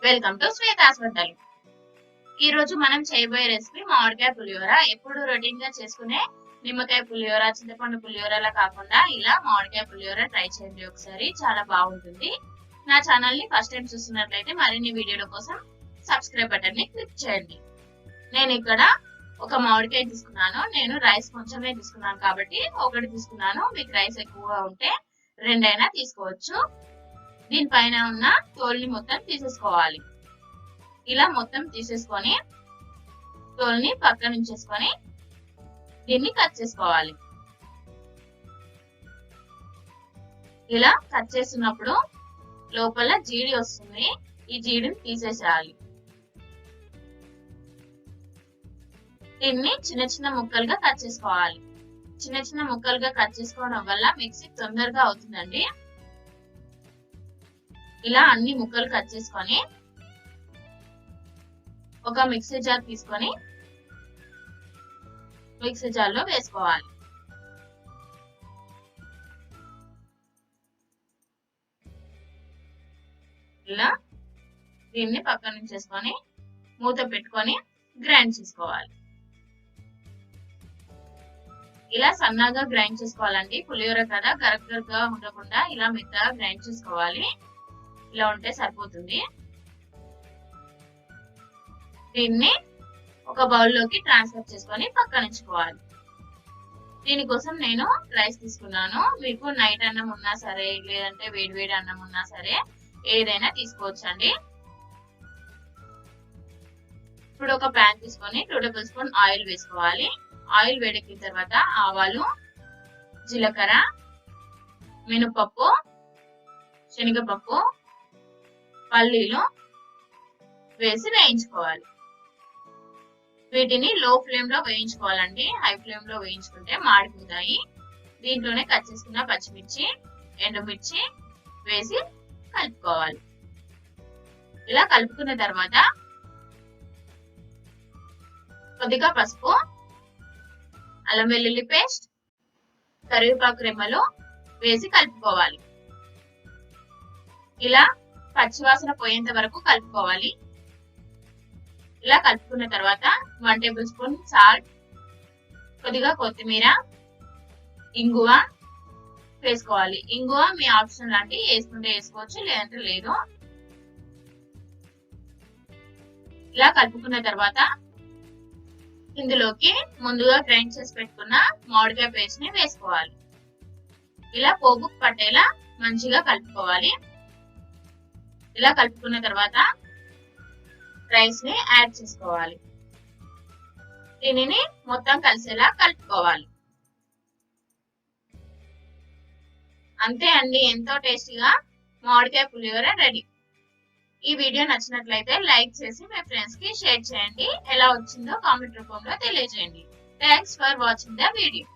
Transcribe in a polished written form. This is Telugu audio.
వెల్కమ్ టు శ్వేతాస్ వంటలు. ఈ రోజు మనం చేయబోయే రెసిపీ మామిడికాయ పులిహోర. ఎప్పుడు రొటీన్ గా చేసుకునే నిమ్మకాయ పులిహోర, చింతపండు పులిహోరలా కాకుండా ఇలా మామిడికాయ పులిహోర ట్రై చేయండి ఒకసారి, చాలా బాగుంటుంది. నా ఛానల్ ని ఫస్ట్ టైం చూస్తున్నట్లయితే మరిన్ని వీడియోల కోసం సబ్స్క్రైబ్ బటన్ ని క్లిక్ చేయండి. నేను ఇక్కడ ఒక మామిడికాయ తీసుకున్నాను. నేను రైస్ కొంచెమే తీసుకున్నాను కాబట్టి ఒకటి తీసుకున్నాను. మీకు రైస్ ఎక్కువగా ఉంటే రెండైనా తీసుకోవచ్చు. దీనిపైన ఉన్న తోలుని మొత్తం తీసేసుకోవాలి. ఇలా మొత్తం తీసేసుకొని తోలుని పక్కన ఉంచేసుకొని దీన్ని కట్ చేసుకోవాలి. ఇలా కట్ చేస్తున్నప్పుడు లోపల జీడి వస్తుంది, ఈ జీడిని తీసేసేయాలి. దీన్ని చిన్న చిన్న ముక్కలుగా కట్ చేసుకోవాలి. చిన్న చిన్న ముక్కలుగా కట్ చేసుకోవడం వల్ల మిక్సీ తొందరగా అవుతుందండి. ఇలా అన్ని ముక్కలు కట్ చేసుకొని ఒక మిక్సీ జార్ తీసుకొని మిక్సీ జార్ లో వేసుకోవాలి. ఇలా దీన్ని పక్కన ఉంచేసుకొని మూత పెట్టుకొని గ్రైండ్ చేసుకోవాలి. ఇలా సన్నగా గ్రైండ్ చేసుకోవాలండి. పులిహోర కదా, గరగరగా ఉండకుండా ఇలా మెత్తగా గ్రైండ్ చేసుకోవాలి. ఇలా ఉంటే సరిపోతుంది. దీన్ని ఒక బౌల్లోకి ట్రాన్స్ఫర్ చేసుకొని పక్కన ఉంచుకోవాలి. దీనికోసం నేను రైస్ తీసుకున్నాను. మీకు నైట్ అన్నం ఉన్నా సరే, లేదంటే వేడి వేడి అన్నం ఉన్నా సరే ఏదైనా తీసుకోవచ్చు అండి. ఇప్పుడు ఒక ప్యాన్ తీసుకొని 2 టేబుల్ స్పూన్ ఆయిల్ వేసుకోవాలి. ఆయిల్ వేడెక్కిన తర్వాత ఆవాలు, జీలకర్ర, మినపప్పు, శనగపప్పు, పల్లీలు వేసి వేయించుకోవాలి. వీటిని లో ఫ్లేమ్ లో వేయించుకోవాలండి. హై ఫ్లేమ్ లో వేయించుకుంటే మాడిపోతాయి. దీంట్లోనే కట్ చేసుకున్న పచ్చిమిర్చి, ఎండుమిర్చి వేసి కలుపుకోవాలి. ఇలా కలుపుకున్న తర్వాత కొద్దిగా పసుపు, అల్లం వెల్లుల్లి పేస్ట్, కరివేపాకు రెమ్మలు వేసి కలుపుకోవాలి. ఇలా పచ్చివాసన పోయేంత వరకు కలుపుకోవాలి. ఇలా కలుపుకున్న తర్వాత 1 టేబుల్ స్పూన్ సాల్ట్, కొద్దిగా కొత్తిమీర, ఇంగువ వేసుకోవాలి. ఇంగువ మీ ఆప్షన్ లాంటి వేసుకుంటే వేసుకోవచ్చు, లేదంటే లేదు. ఇలా కలుపుకున్న తర్వాత ఇందులోకి ముందుగా గ్రైండ్ చేసి పెట్టుకున్న మామిడికాయ పేస్ట్ ని వేసుకోవాలి. ఇలా పోపు పట్టేలా మంచిగా కలుపుకోవాలి. ఇలా కలుపుకున్న తర్వాత రైస్ ని యాడ్ చేసుకోవాలి. దీనిని మొత్తం కలిసేలా కలుపుకోవాలి. అంతే అండి, ఎంతో టేస్టీగా మామిడికాయ పులిహోర రెడీ. ఈ వీడియో నచ్చినట్లయితే లైక్ చేసి మీ ఫ్రెండ్స్ కి షేర్ చేయండి. ఎలా వచ్చిందో కామెంట్ రూపంలో తెలియజేయండి. Thanks for watching the video.